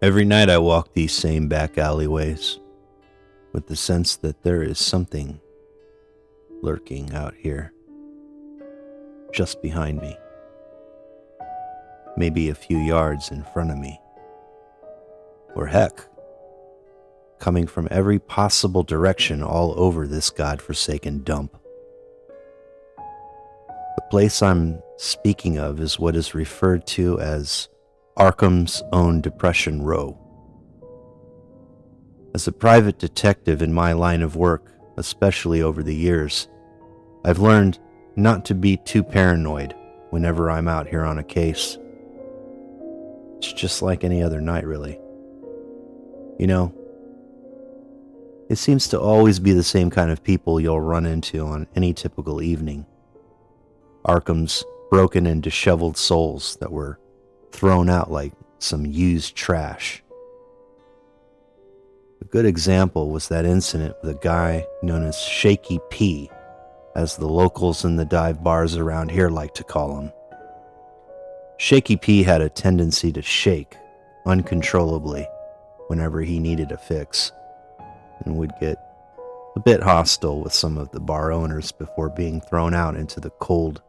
Every night I walk these same back alleyways with the sense that there is something lurking out here, just behind me, maybe a few yards in front of me, or heck, coming from every possible direction all over this godforsaken dump. The place I'm speaking of is what is referred to as Arkham's Own Depression Row. As a private detective in my line of work, especially over the years, I've learned not to be too paranoid whenever I'm out here on a case. It's just like any other night, really. You know, it seems to always be the same kind of people you'll run into on any typical evening. Arkham's broken and disheveled souls that were thrown out like some used trash. A good example was that incident with a guy known as Shaky P, as the locals in the dive bars around here like to call him. Shaky P had a tendency to shake uncontrollably whenever he needed a fix, and would get a bit hostile with some of the bar owners before being thrown out into the cold,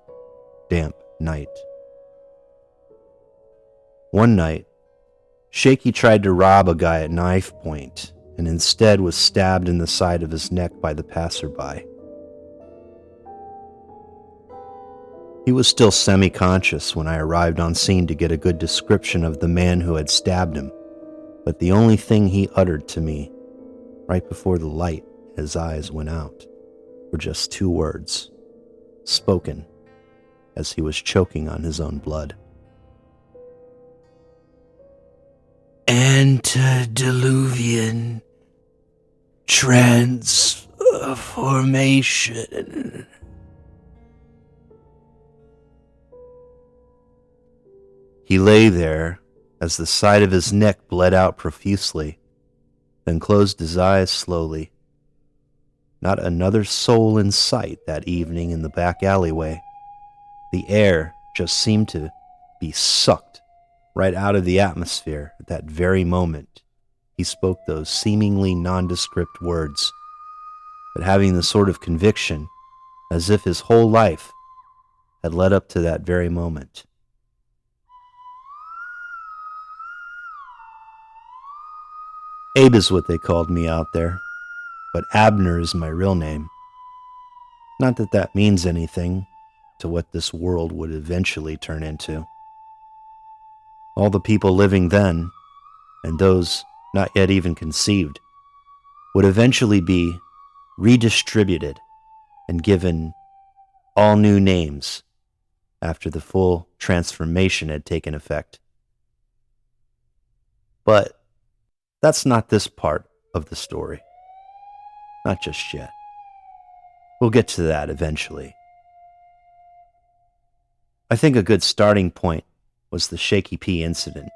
damp night. One night, Shaky tried to rob a guy at knife point and instead was stabbed in the side of his neck by the passerby. He was still semi-conscious when I arrived on scene to get a good description of the man who had stabbed him, but the only thing he uttered to me right before the light in his eyes went out were just two words, spoken as he was choking on his own blood. Antediluvian transformation. He lay there as the side of his neck bled out profusely, then closed his eyes slowly. Not another soul in sight that evening in the back alleyway. The air just seemed to be sucked right out of the atmosphere at that very moment he spoke those seemingly nondescript words, but having the sort of conviction as if his whole life had led up to that very moment. Abe is what they called me out there, but Abner is my real name. Not that that means anything to what this world would eventually turn into. All the people living then, and those not yet even conceived, would eventually be redistributed and given all new names after the full transformation had taken effect. But that's not this part of the story. Not just yet. We'll get to that eventually. I think a good starting point was the Shaky P incident,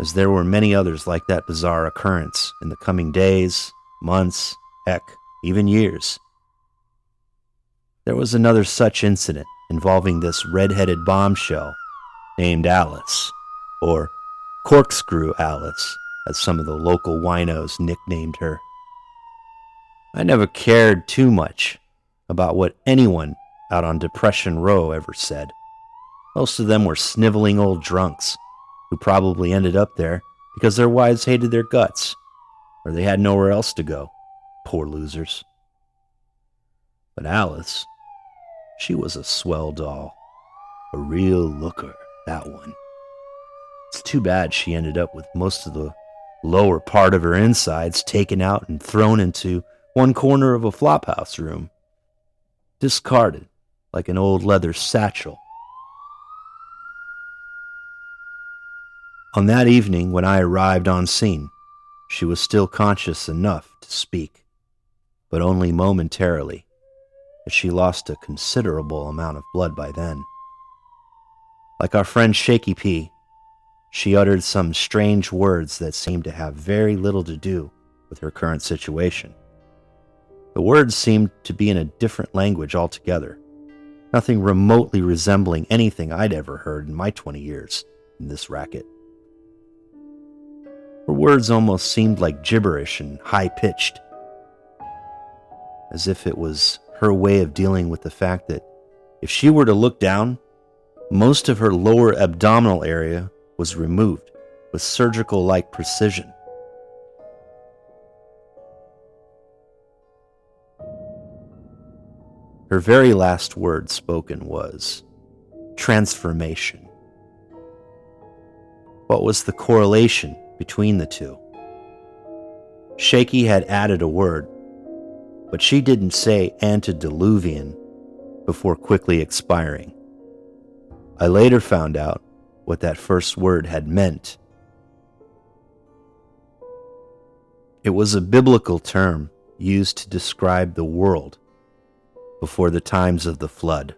as there were many others like that bizarre occurrence in the coming days, months, heck, even years. There was another such incident involving this red-headed bombshell named Alice, or Corkscrew Alice, as some of the local winos nicknamed her. I never cared too much about what anyone out on Depression Row ever said. Most of them were sniveling old drunks who probably ended up there because their wives hated their guts, or they had nowhere else to go. Poor losers. But Alice, she was a swell doll. A real looker, that one. It's too bad she ended up with most of the lower part of her insides taken out and thrown into one corner of a flophouse room, discarded like an old leather satchel. On that evening when I arrived on scene, she was still conscious enough to speak, but only momentarily, as she lost a considerable amount of blood by then. Like our friend Shaky P, she uttered some strange words that seemed to have very little to do with her current situation. The words seemed to be in a different language altogether, nothing remotely resembling anything I'd ever heard in my 20 years in this racket. words almost seemed like gibberish and high-pitched, as if it was her way of dealing with the fact that if she were to look down, most of her lower abdominal area was removed with surgical-like precision. Her very last word spoken was transformation. What was the correlation between the two? Shaky had added a word, but she didn't say antediluvian before quickly expiring. I later found out what that first word had meant. It was a biblical term used to describe the world before the times of the flood.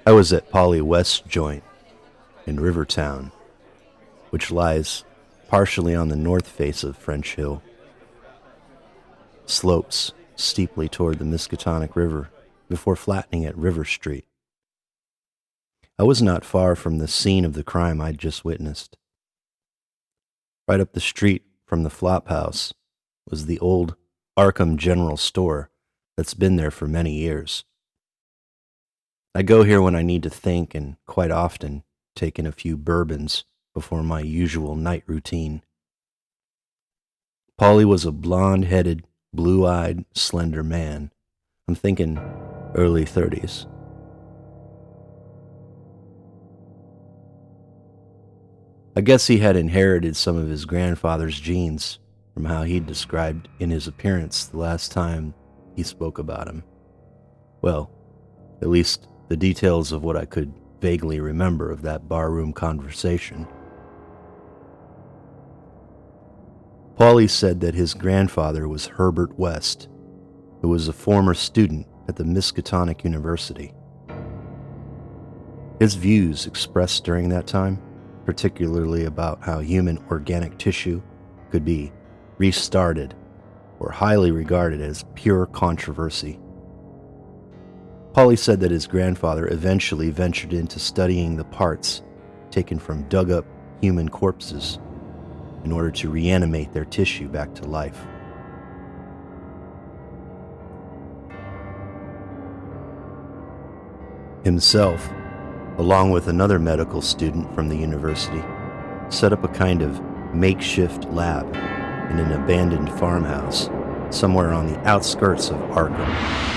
I was at Polly West Joint in Rivertown, which lies partially on the north face of French Hill, slopes steeply toward the Miskatonic River before flattening at River Street. I was not far from the scene of the crime I'd just witnessed. Right up the street from the flop house was the old Arkham General Store that's been there for many years. I go here when I need to think and quite often take in a few bourbons before my usual night routine. Paulie was a blonde-headed, blue-eyed, slender man. I'm thinking early 30s. I guess he had inherited some of his grandfather's genes from how he'd described in his appearance the last time he spoke about him. Well, at least the details of what I could vaguely remember of that barroom conversation. Paulie said that his grandfather was Herbert West, who was a former student at the Miskatonic University. His views expressed during that time particularly about how human organic tissue could be restarted, were highly regarded as pure controversy. Paulie said that his grandfather eventually ventured into studying the parts taken from dug-up human corpses in order to reanimate their tissue back to life. Himself, along with another medical student from the university, set up a kind of makeshift lab in an abandoned farmhouse somewhere on the outskirts of Arkham.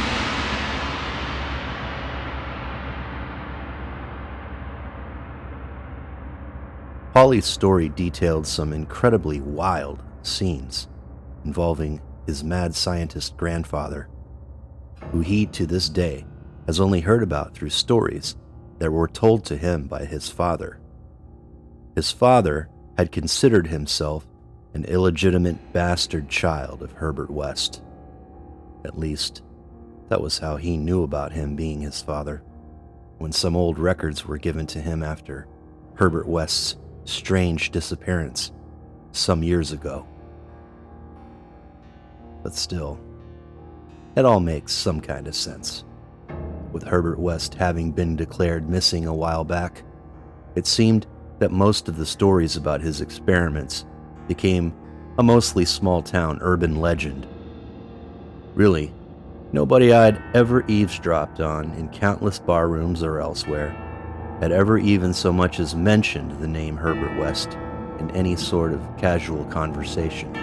Paulie's story detailed some incredibly wild scenes involving his mad scientist grandfather, who he to this day has only heard about through stories that were told to him by his father. His father had considered himself an illegitimate bastard child of Herbert West. At least, that was how he knew about him being his father, when some old records were given to him after Herbert West's strange disappearance some years ago. But still, it all makes some kind of sense. With Herbert West having been declared missing a while back, it seemed that most of the stories about his experiments became a mostly small-town urban legend. Really, nobody I'd ever eavesdropped on in countless barrooms or elsewhere had ever even so much as mentioned the name Herbert West in any sort of casual conversation.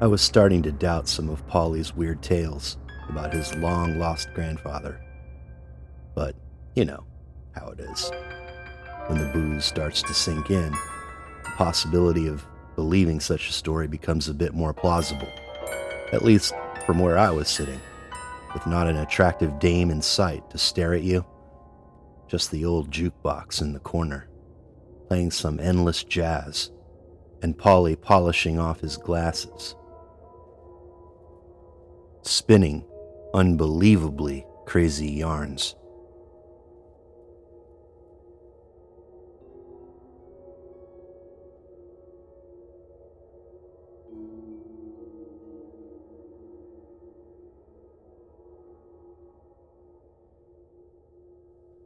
I was starting to doubt some of Paulie's weird tales about his long-lost grandfather. But, you know how it is. When the booze starts to sink in, the possibility of believing such a story becomes a bit more plausible, at least from where I was sitting, with not an attractive dame in sight to stare at you, just the old jukebox in the corner, playing some endless jazz, and Paulie polishing off his glasses, spinning unbelievably crazy yarns.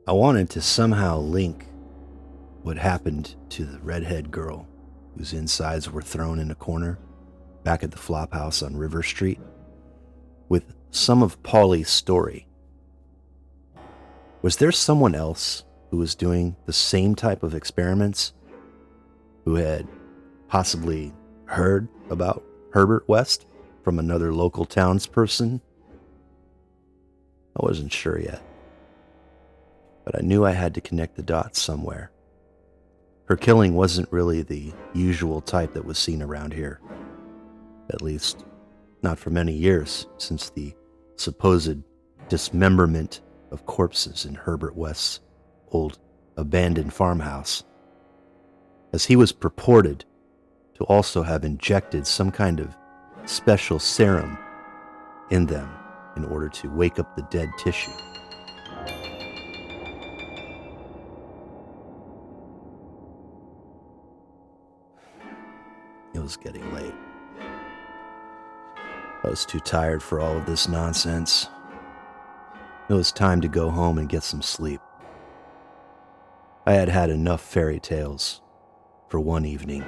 I wanted to somehow link what happened to the redhead girl whose insides were thrown in a corner back at the Flophouse on River Street with some of Paulie's story. Was there someone else who was doing the same type of experiments, who had possibly heard about Herbert West from another local townsperson? I wasn't sure yet, but I knew I had to connect the dots somewhere. Her killing wasn't really the usual type that was seen around here, at least not for many years since the supposed dismemberment of corpses in Herbert West's old abandoned farmhouse, as he was purported to also have injected some kind of special serum in them in order to wake up the dead tissue. It was getting late. I was too tired for all of this nonsense. It was time to go home and get some sleep. I had had enough fairy tales for one evening.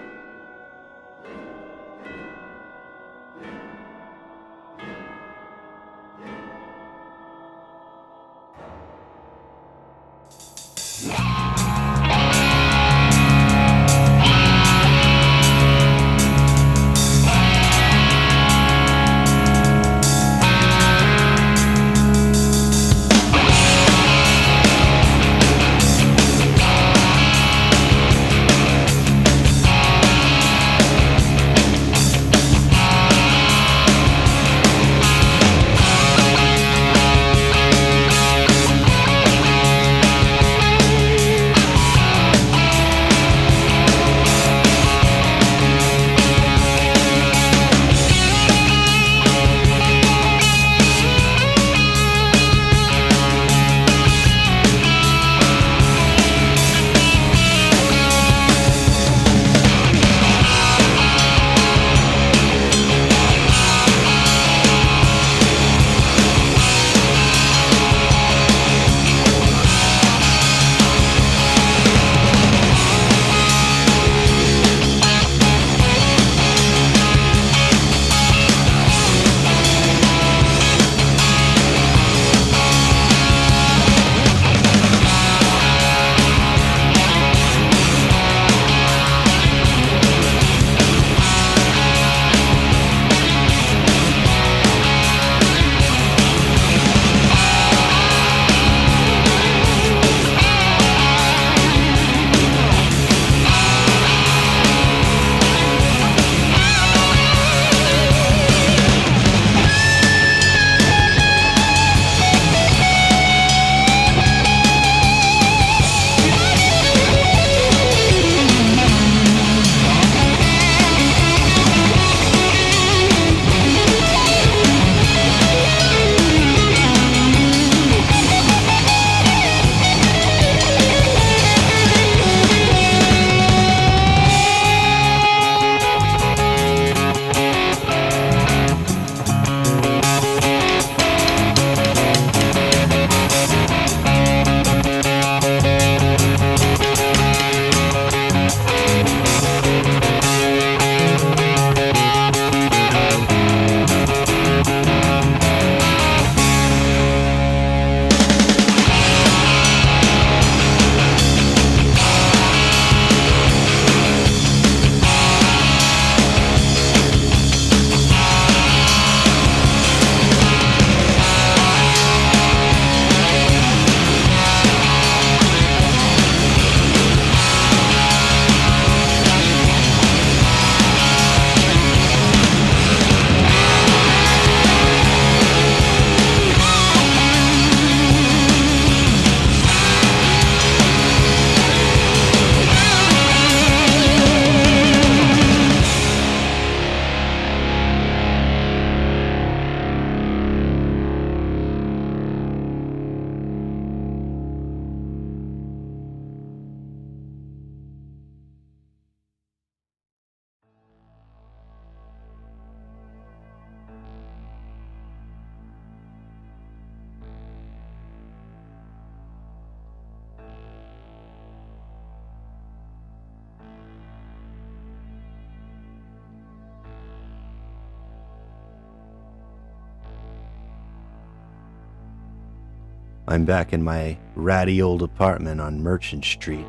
I'm back in my ratty old apartment on Merchant Street,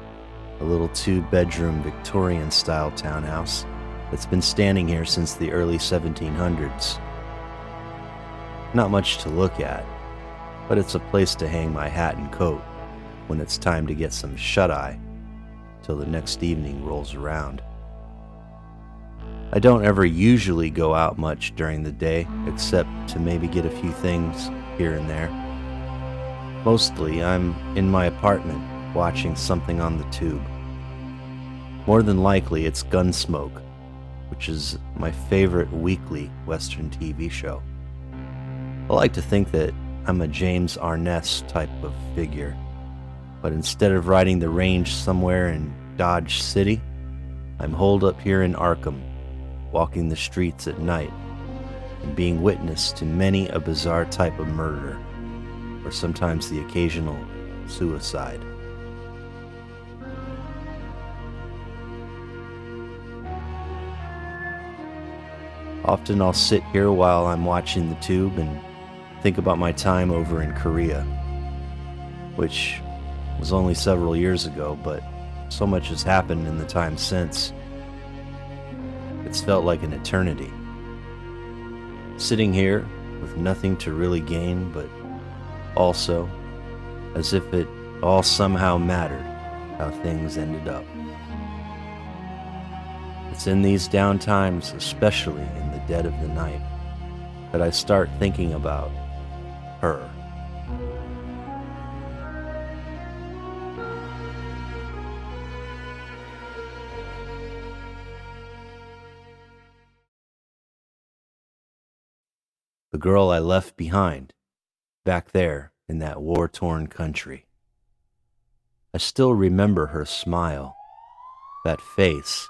a little two-bedroom Victorian-style townhouse that's been standing here since the early 1700s. Not much to look at, but it's a place to hang my hat and coat when it's time to get some shut-eye till the next evening rolls around. I don't ever usually go out much during the day, except to maybe get a few things here and there. Mostly, I'm in my apartment watching something on the tube. More than likely, it's Gunsmoke, which is my favorite weekly Western TV show. I like to think that I'm a James Arness type of figure, but instead of riding the range somewhere in Dodge City, I'm holed up here in Arkham, walking the streets at night and being witness to many a bizarre type of murder, or sometimes the occasional suicide. Often I'll sit here while I'm watching the tube and think about my time over in Korea, which was only several years ago, but so much has happened in the time since. It's felt like an eternity. Sitting here with nothing to really gain, but also as if it all somehow mattered how things ended up. It's in these down times, especially in the dead of the night, that I start thinking about her. The girl I left behind, back there in that war-torn country. I still remember her smile, that face,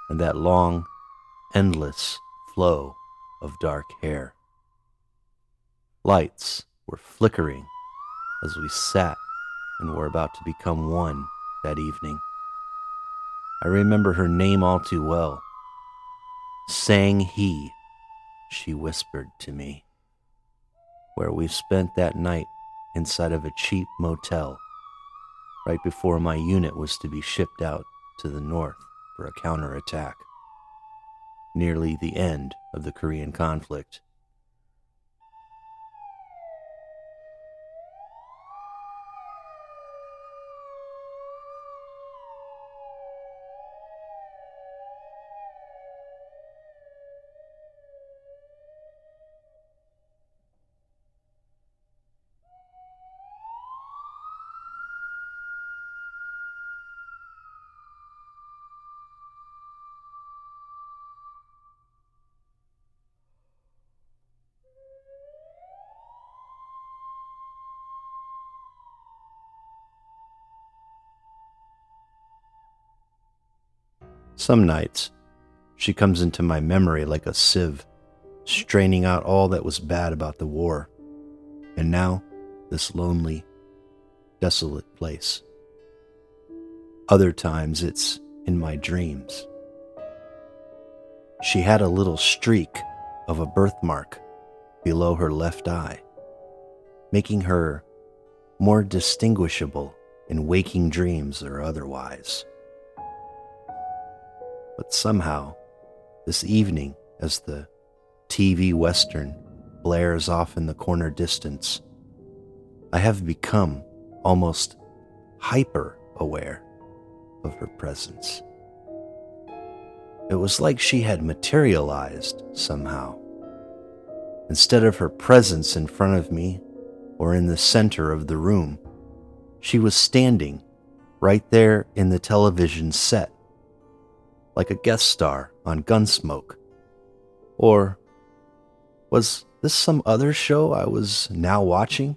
and that long, endless flow of dark hair. Lights were flickering as we sat and were about to become one that evening. I remember her name all too well. Sang-hee, she whispered to me, where we spent that night inside of a cheap motel right before my unit was to be shipped out to the north for a counterattack, nearly the end of the Korean conflict. Some nights, she comes into my memory like a sieve, straining out all that was bad about the war. And now, this lonely, desolate place. Other times, it's in my dreams. She had a little streak of a birthmark below her left eye, making her more distinguishable in waking dreams or otherwise. But somehow, this evening, as the TV Western blares off in the corner distance, I have become almost hyper-aware of her presence. It was like she had materialized somehow. Instead of her presence in front of me or in the center of the room, she was standing right there in the television set, like a guest star on Gunsmoke. Or was this some other show I was now watching?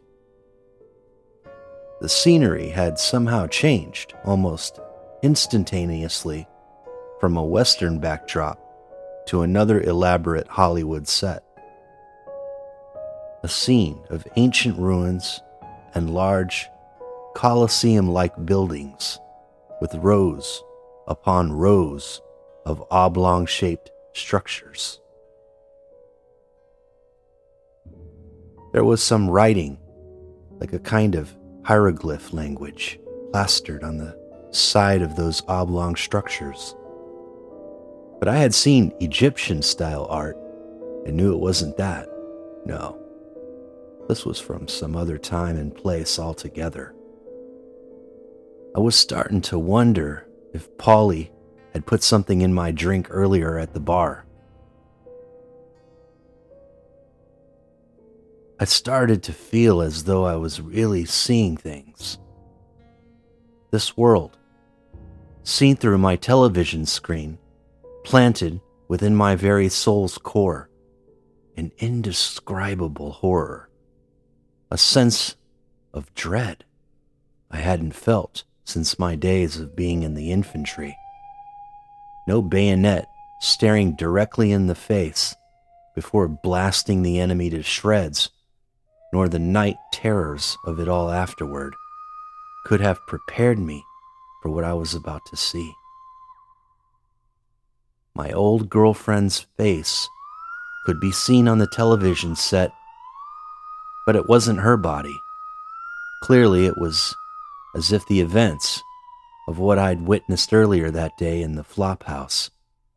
The scenery had somehow changed almost instantaneously from a Western backdrop to another elaborate Hollywood set. A scene of ancient ruins and large Colosseum-like buildings with rows upon rows of oblong-shaped structures. There was some writing like a kind of hieroglyph language plastered on the side of those oblong structures. But I had seen Egyptian-style art and knew it wasn't that. No, this was from some other time and place altogether. I was starting to wonder if Polly had put something in my drink earlier at the bar. I started to feel as though I was really seeing things. This world, seen through my television screen, planted within my very soul's core, an indescribable horror, a sense of dread I hadn't felt since my days of being in the infantry. No bayonet staring directly in the face before blasting the enemy to shreds, nor the night terrors of it all afterward, could have prepared me for what I was about to see. My old girlfriend's face could be seen on the television set, but it wasn't her body. Clearly, it was as if the events of what I'd witnessed earlier that day in the flop house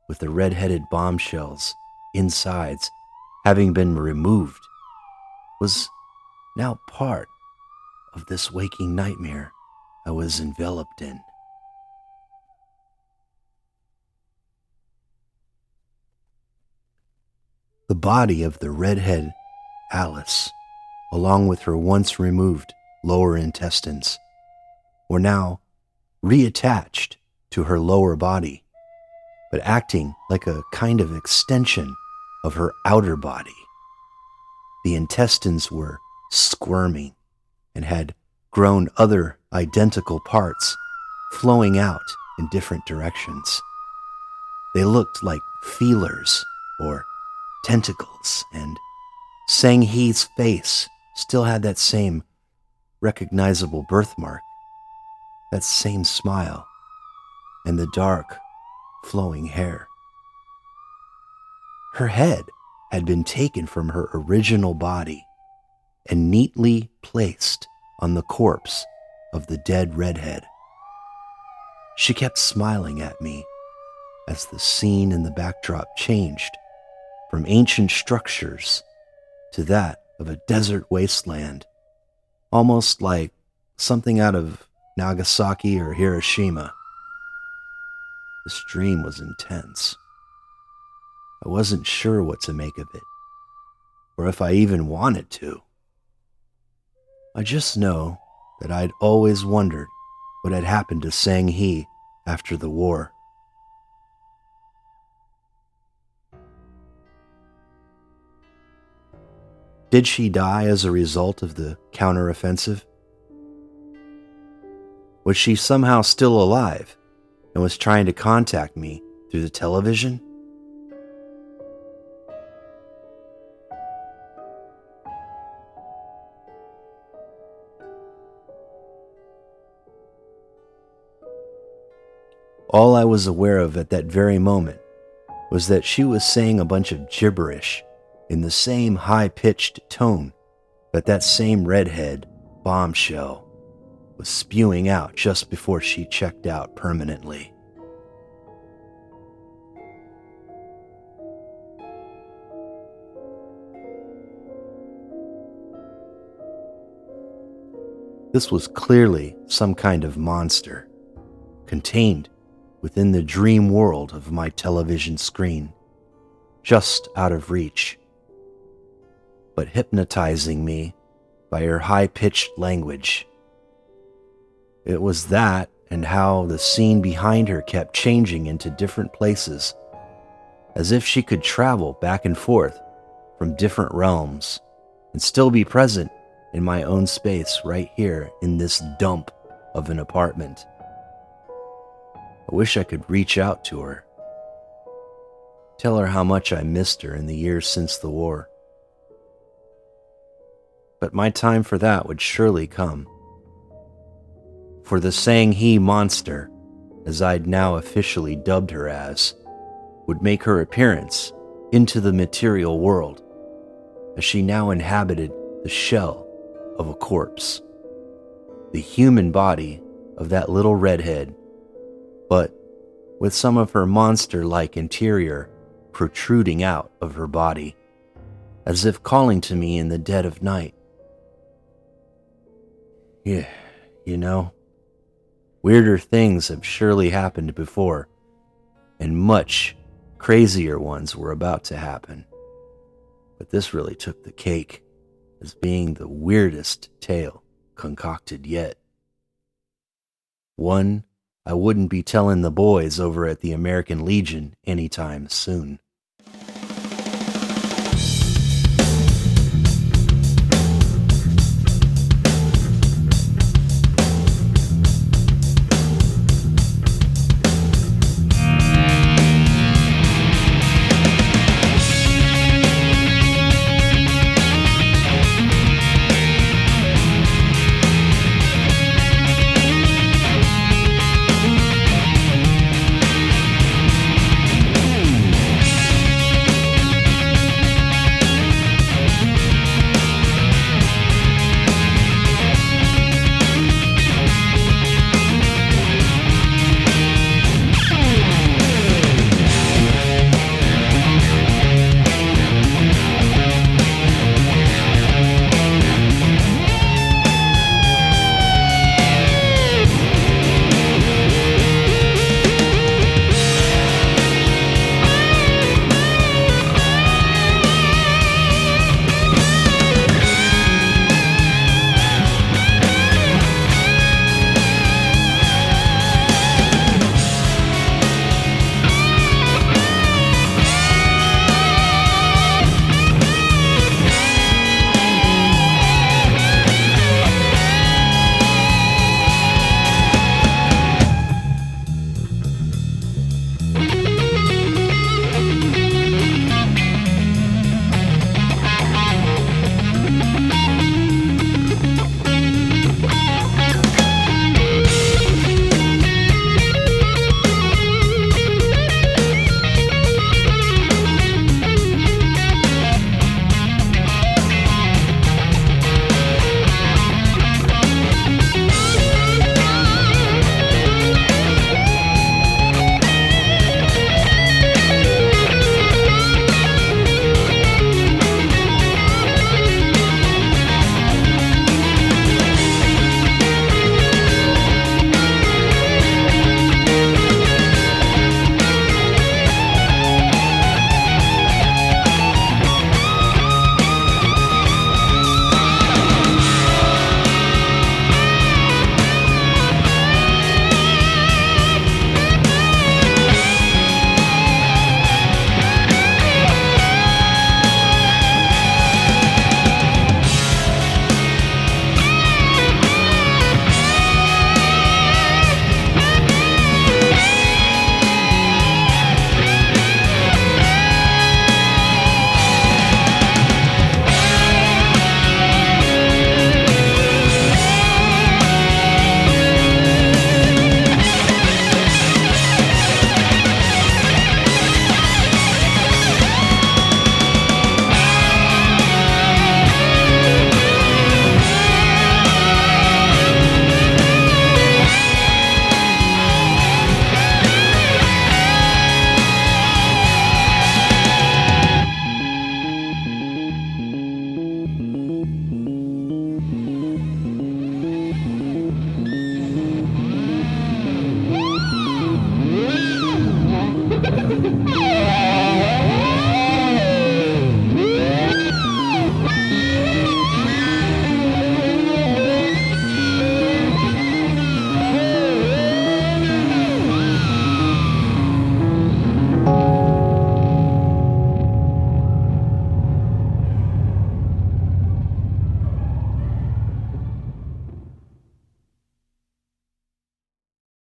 with the red-headed bombshells insides having been removed was now part of this waking nightmare I was enveloped in. The body of the redhead Alice, along with her once removed lower intestines, were now reattached to her lower body, but acting like a kind of extension of her outer body. The intestines were squirming and had grown other identical parts, flowing out in different directions. They looked like feelers or tentacles, and Sang-hee's face still had that same recognizable birthmark, that same smile, and the dark, flowing hair. Her head had been taken from her original body and neatly placed on the corpse of the dead redhead. She kept smiling at me as the scene in the backdrop changed from ancient structures to that of a desert wasteland, almost like something out of Nagasaki or Hiroshima. This dream was intense. I wasn't sure what to make of it, or if I even wanted to. I just know that I'd always wondered what had happened to Sang-hee after the war. Did she die as a result of the counteroffensive? Was she somehow still alive and was trying to contact me through the television? All I was aware of at that very moment was that she was saying a bunch of gibberish in the same high-pitched tone that same redhead bombshell was spewing out just before she checked out permanently. This was clearly some kind of monster, contained within the dream world of my television screen, just out of reach, but hypnotizing me by her high-pitched language. It was that and how the scene behind her kept changing into different places, as if she could travel back and forth from different realms and still be present in my own space right here in this dump of an apartment. I wish I could reach out to her, tell her how much I missed her in the years since the war. But my time for that would surely come. For the Sang-hee monster, as I'd now officially dubbed her as, would make her appearance into the material world, as she now inhabited the shell of a corpse. The human body of that little redhead, but with some of her monster-like interior protruding out of her body, as if calling to me in the dead of night. Yeah, you know, weirder things have surely happened before, and much crazier ones were about to happen. But this really took the cake as being the weirdest tale concocted yet. One I wouldn't be telling the boys over at the American Legion anytime soon.